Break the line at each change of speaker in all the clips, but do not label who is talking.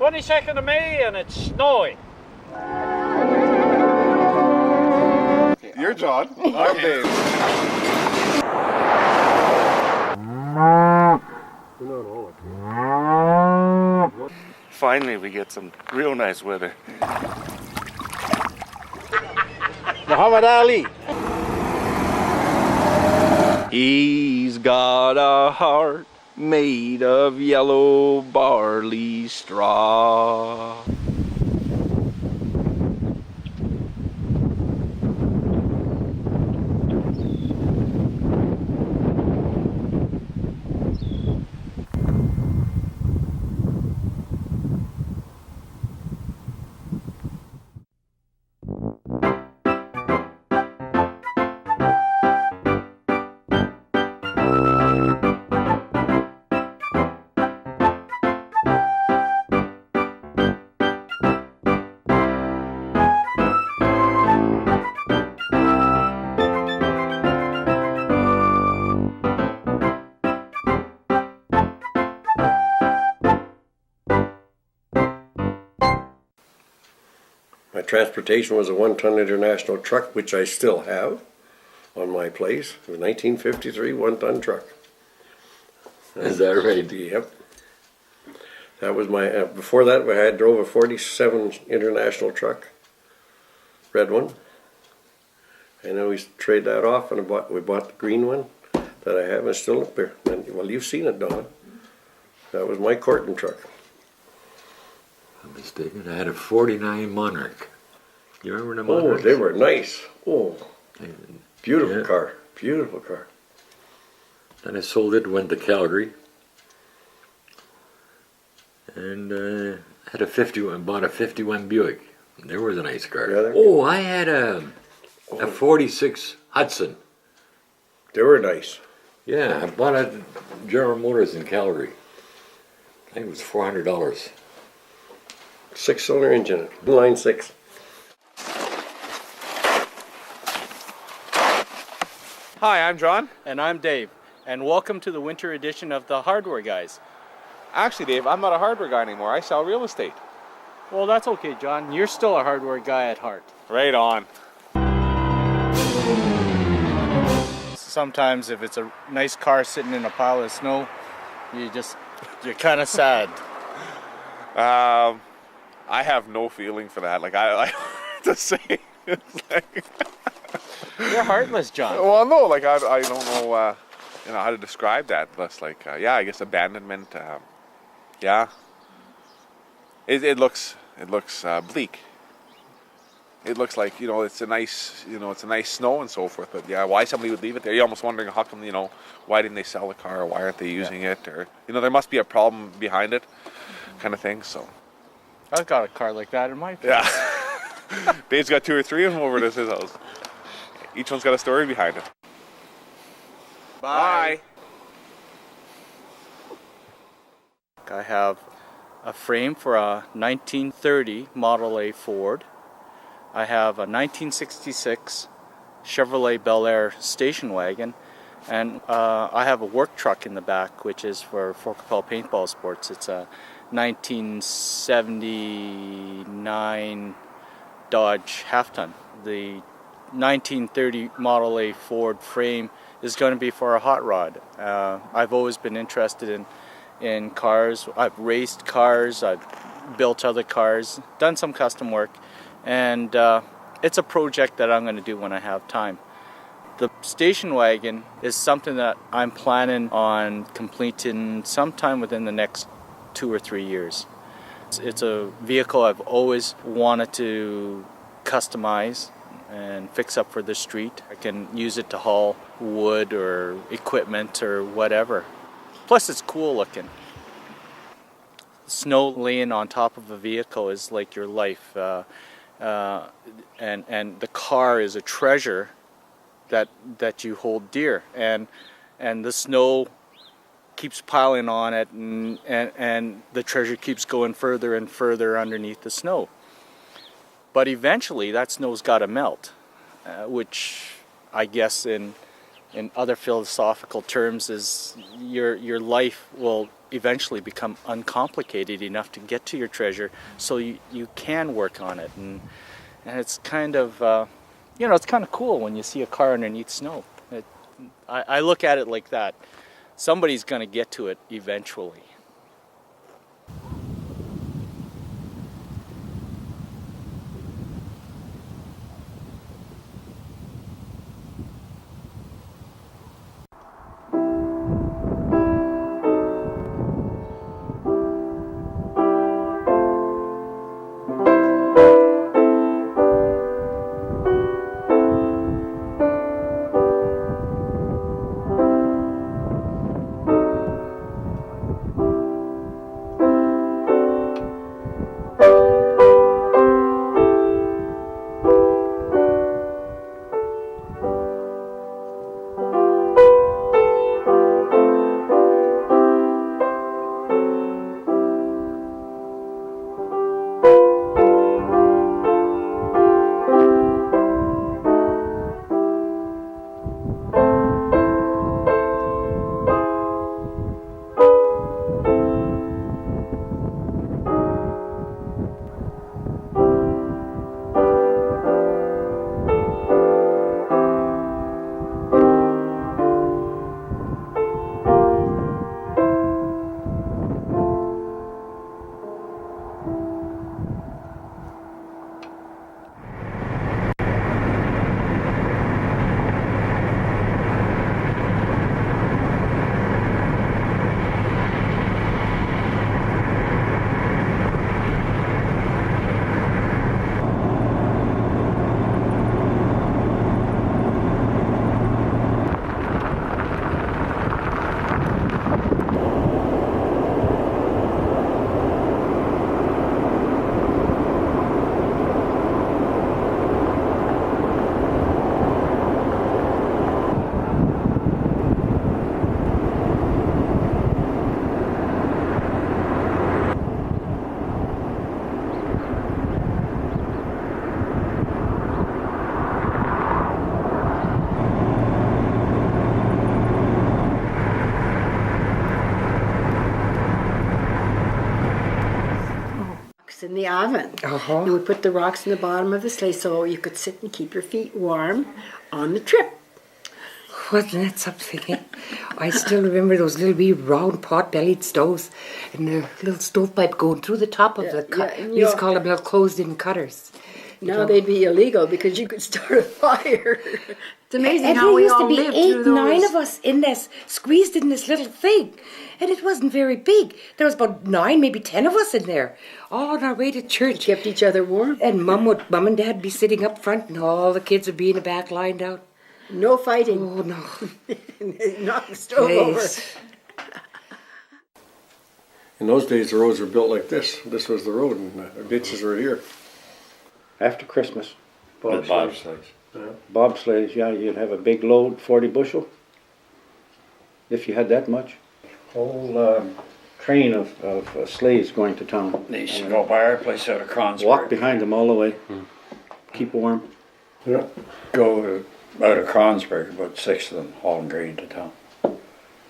22nd of May and it's snowing.
You're John. I'm Dave.
Finally we get some real nice weather.
Muhammad Ali.
He's got a heart made of yellow barley straw.
My transportation was a 1-ton international truck, which I still have on my place. It was a 1953 1-ton truck.
Is that right?
Yep. That was my, before that I drove a 47 international truck, red one. And then we trade that off and we bought the green one that I have. It's still up there. And, well, you've seen it, Don. That was my Corton truck.
I'm mistaken. I had a 49 Monarch. You remember the
Oh,
Monarchs?
they were nice. Oh, beautiful
Yeah.
car. Beautiful car.
Then I sold it, went to Calgary, and had a 51. Bought a 51 Buick. There was a nice car.
Yeah,
oh, I had a 46 Hudson.
They were nice.
Yeah, I bought it at General Motors in Calgary. I think it was $400.
6-cylinder engine, line 6.
Hi, I'm John.
And I'm Dave. And welcome to the winter edition of the Hardware Guys.
Actually, Dave, I'm not a hardware guy anymore. I sell real estate.
Well, that's okay, John. You're still a hardware guy at heart.
Right on.
Sometimes if it's a nice car sitting in a pile of snow, you're kind of sad.
I have no feeling for that. Like I to say, it's like.
You're heartless, John.
Well, no, like I don't know, how to describe that. But like, yeah, I guess abandonment. Yeah. It looks bleak. It looks like it's a nice snow and so forth. But yeah, why somebody would leave it there? You're almost wondering how come why didn't they sell the car or why aren't they using it or there must be a problem behind it, kind of thing. So.
I've got a car like that in my place.
Yeah. Dave's got 2 or 3 of them over at his house. Each one's got a story behind it. Bye.
I have a frame for a 1930 Model A Ford. I have a 1966 Chevrolet Bel Air station wagon. And I have a work truck in the back, which is for Fort Capel Paintball Sports. It's a 1979 Dodge half-ton. The 1930 Model A Ford frame is going to be for a hot rod. I've always been interested in cars. I've raced cars, I've built other cars, done some custom work, and it's a project that I'm going to do when I have time. The station wagon is something that I'm planning on completing sometime within the next 2 or 3 years. It's a vehicle I've always wanted to customize and fix up for the street. I can use it to haul wood or equipment or whatever. Plus it's cool looking. Snow laying on top of a vehicle is like your life. And the car is a treasure that you hold dear. And the snow keeps piling on it and the treasure keeps going further and further underneath the snow. But eventually that snow's got to melt, which I guess in in other philosophical terms, is your life will eventually become uncomplicated enough to get to your treasure, so you can work on it. And it's kind of, it's kind of cool when you see a car underneath snow. I look at it like that. Somebody's going to get to it eventually.
In the oven. You would put the rocks in the bottom of the sleigh so you could sit and keep your feet warm on the trip.
Wasn't that something? I still remember those little wee round pot-bellied stoves and the little stovepipe going through the top of the cut. We used to call them little closed-in cutters.
Now they'd be illegal because you could start a fire. It's amazing
and
how we all
lived
lived
through
through
those. 8, 9 of us in this, squeezed in this little thing. And it wasn't very big. There was about 9, maybe 10 of us in there, all on our way to church.
We kept each other warm.
And Mum and Dad would be sitting up front and all the kids would be in the back lined out.
No fighting.
Oh, no.
Knock the stove over.
In those days, the roads were built like this. This was the road, and the ditches were here.
After Christmas,
Bobsleighs.
bobsleighs, yeah, you'd have a big load, 40 bushel, if you had that much. Whole train of sleighs going to town.
They used to go by our place out of Cronsburg.
Walk behind them all the way, keep warm.
Yeah.
Go out of Cronsburg, about 6 of them, hauling grain to town.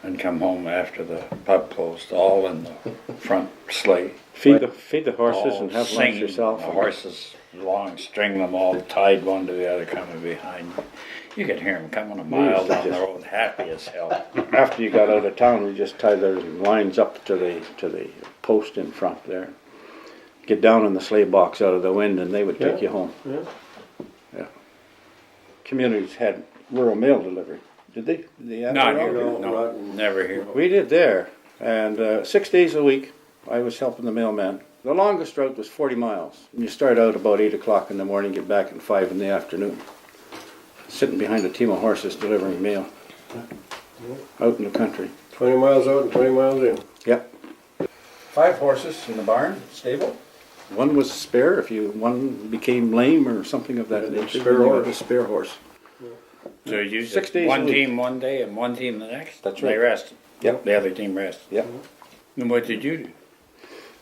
And come home after the pub closed, all in the front sleigh.
Feed the horses
All
and have lunch
singing.
yourself.
The horses, long, string them all tied one to the other coming behind you. You could hear them coming a mile down the road, happy as hell.
After you got out of town, we just tied their lines up to the post in front there. Get down in the sleigh box out of the wind and they would take you home. Yeah. Communities had rural mail delivery. Did they? Did they have
Not
it all?
here,
No,
no,
not-
never here.
We did there, and 6 days a week I was helping the mailman. The longest route was 40 miles. And you start out about 8 o'clock in the morning, get back at 5 in the afternoon. Sitting behind a team of horses delivering mail out in the country.
20 miles out and 20 miles in.
Yep.
5 horses in the barn, stable.
One was spare if one became lame or something of that
Yeah,
nature.
spare
then you
horse.
had a spare horse.
So you
6 days a
one
week.
team one day and one team the next?
That's
They
right.
rested.
Yep.
The other team rested.
Yep.
And what did you do?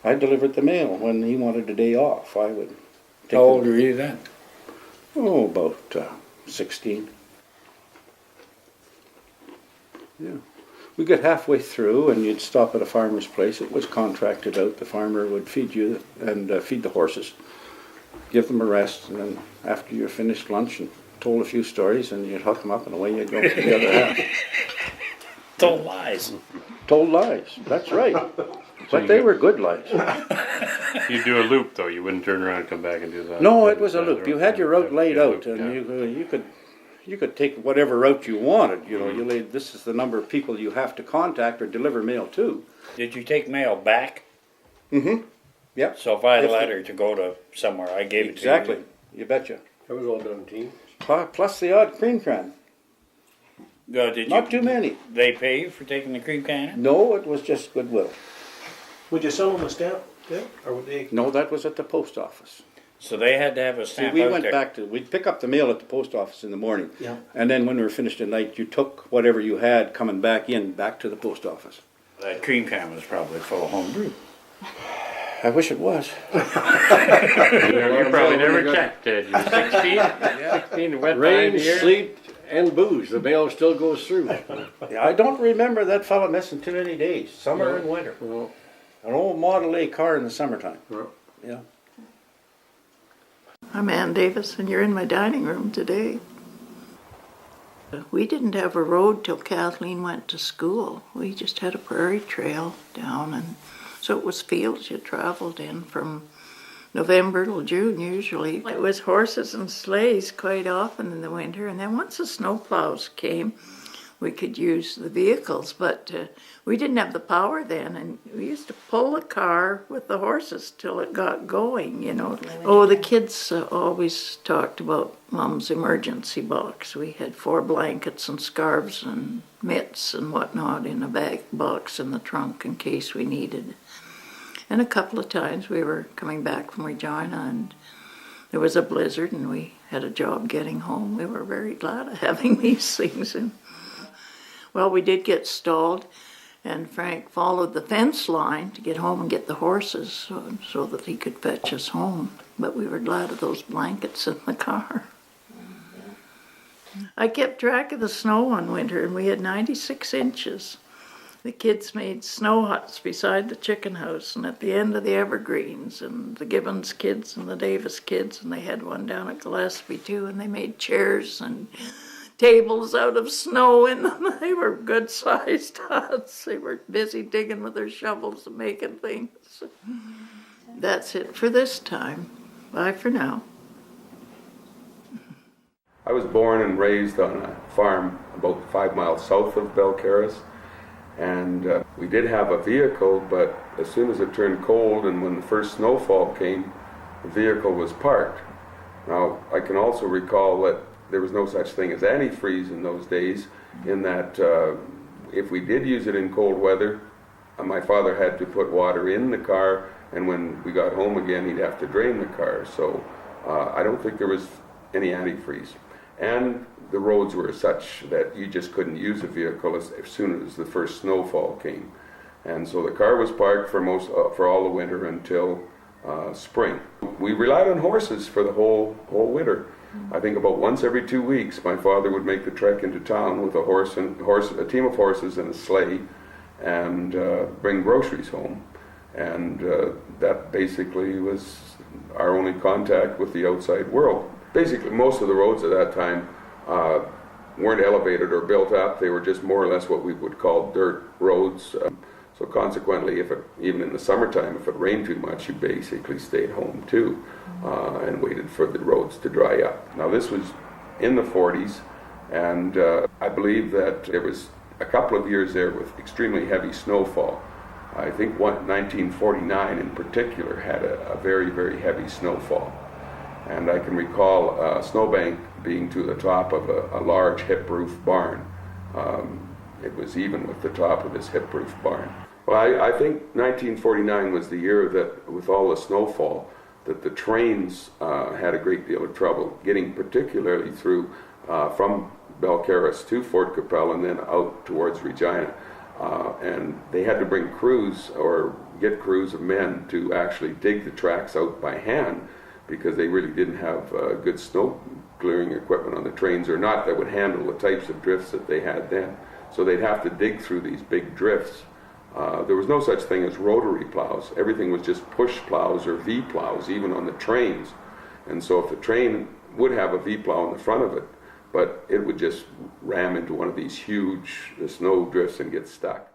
I delivered the mail when he wanted a day off. I would take
How old
him-
were you then?
Oh, about 16. Yeah. We got halfway through and you'd stop at a farmer's place. It was contracted out. The farmer would feed you and feed the horses, give them a rest, and then after you finished lunch and told a few stories, and you'd hook them up and away you'd go for the other half.
Told lies.
Told lies, that's right. But they were good lies.
You do a loop though, you wouldn't turn around and come back and do that.
No, it was a loop. You had your route laid out, and you could take whatever route you wanted. You know, you laid, this is the number of people you have to contact or deliver mail to.
Did you take mail back?
Mm-hmm. Yep.
So if I had a letter to go to somewhere, I gave it to you.
Exactly. You betcha.
That was all done team.
Plus the odd cream can. Not too many.
They pay you for taking the cream can?
No, it was just goodwill.
Would you sell them a stamp? Yeah, or would they?
No, that was at the post office.
So they had to have a stamp.
See, we went back to, we'd pick up the mail at the post office in the morning.
Yeah.
And then when we were finished at night, you took whatever you had coming back to the post office.
That cream can was probably full of homebrew.
I wish it was.
You probably never checked, did you? 16?
Yeah.
16 wet
Rain,
time of year?
sleet, and booze. The mail still goes through.
Yeah, I don't remember that fella missing too many days, summer and winter.
No.
An old Model A car in the summertime.
No.
Yeah.
I'm Ann Davis, and you're in my dining room today. We didn't have a road till Kathleen went to school. We just had a prairie trail down, and so it was fields you traveled in from November till June usually. It was horses and sleighs quite often in the winter, and then once the snowplows came, we could use the vehicles, but we didn't have the power then, and we used to pull the car with the horses till it got going, you know. Oh, the kids always talked about Mom's emergency box. We had 4 blankets and scarves and mitts and whatnot in a bag box in the trunk in case we needed. And a couple of times we were coming back from Regina and there was a blizzard and we had a job getting home. We were very glad of having these things in. Well, we did get stalled, and Frank followed the fence line to get home and get the horses so that he could fetch us home. But we were glad of those blankets in the car. I kept track of the snow one winter, and we had 96 inches. The kids made snow huts beside the chicken house and at the end of the evergreens, and the Gibbons kids and the Davis kids, and they had one down at Gillespie too, and they made chairs and tables out of snow in them. They were good-sized huts. They were busy digging with their shovels and making things. That's it for this time. Bye for now.
I was born and raised on a farm about 5 miles south of Belcaris, and we did have a vehicle, but as soon as it turned cold and when the first snowfall came, the vehicle was parked. Now, I can also recall that there was no such thing as antifreeze in those days, in that if we did use it in cold weather, my father had to put water in the car, and when we got home again, he'd have to drain the car. So I don't think there was any antifreeze. And the roads were such that you just couldn't use a vehicle as soon as the first snowfall came. And so the car was parked for all the winter until spring. We relied on horses for the whole winter. I think about once every 2 weeks, my father would make the trek into town with a team of horses and a sleigh, and bring groceries home. And that basically was our only contact with the outside world. Basically, most of the roads at that time weren't elevated or built up. They were just more or less what we would call dirt roads. So consequently, even in the summertime, if it rained too much, you basically stayed home too, and waited for the roads to dry up. Now this was in the 40s, and I believe that there was a couple of years there with extremely heavy snowfall. I think 1949 in particular had a very, very heavy snowfall. And I can recall a snowbank being to the top of a large hip-roof barn. It was even with the top of this hip-roof barn. Well, I think 1949 was the year that, with all the snowfall, that the trains had a great deal of trouble getting particularly through from Belcaris to Fort Capel and then out towards Regina. And they had to bring crews or get crews of men to actually dig the tracks out by hand, because they really didn't have good snow clearing equipment on the trains, or not, that would handle the types of drifts that they had then. So they'd have to dig through these big drifts. There was no such thing as rotary plows. Everything was just push plows or V plows, even on the trains. And so if the train would have a V plow in the front of it, but it would just ram into one of these huge snow drifts and get stuck.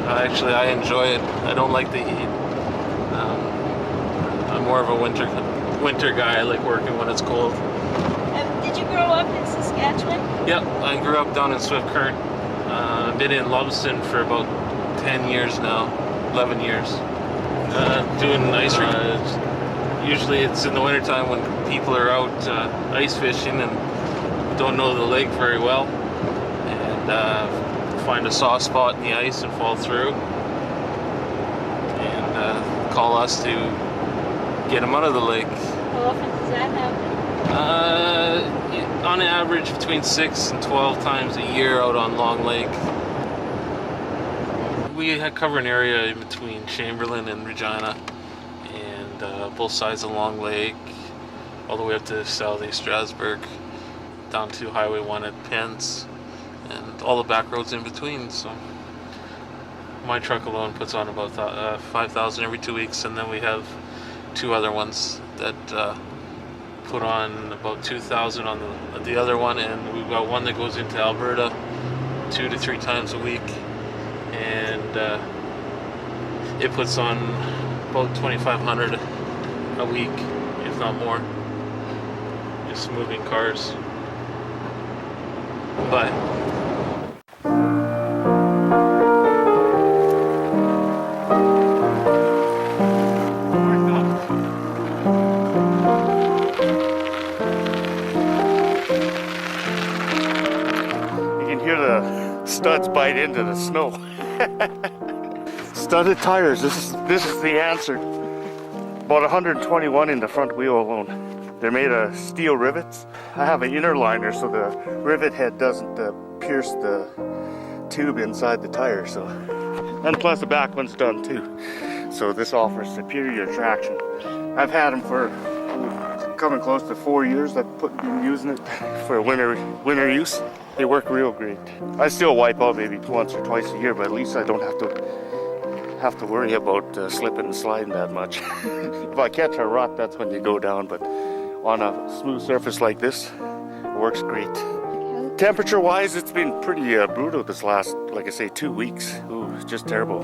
Actually, I enjoy it. I don't like the heat. I'm more of a winter guy. I like working when it's cold.
Did you grow up in Saskatchewan?
Yep, I grew up down in Swift Current. I've been in Lumsden for about 10 years now, 11 years. Doing ice usually it's in the wintertime when people are out ice fishing and don't know the lake very well, and find a soft spot in the ice and fall through, and call us to get them out of the lake.
How often does that happen?
On average between 6 and 12 times a year out on Long Lake. We cover an area in between Chamberlain and Regina, and both sides of Long Lake, all the way up to Southie, Strasbourg, down to Highway 1 at Pence, and all the back roads in between. So my truck alone puts on about 5,000 every 2 weeks, and then we have two other ones that put on about 2,000 on the other one, and we've got one that goes into Alberta 2 to 3 times a week, and it puts on about 2,500 a week if if not more. Just moving cars. But
you can hear the studs bite into the snow. Studded tires, this is the answer. About 121 in the front wheel alone. They're made of steel rivets. I have an inner liner so the rivet head doesn't pierce the tube inside the tire. So, and plus the back one's done too. So this offers superior traction. I've had them for coming close to 4 years. I've been using it for winter use. They work real great. I still wipe out maybe once or twice a year, but at least I don't have to worry about slipping and sliding that much. If I catch a rut, that's when you go down, but on a smooth surface like this, it works great. Temperature-wise, it's been pretty brutal this last, like I say, 2 weeks. Ooh, just terrible.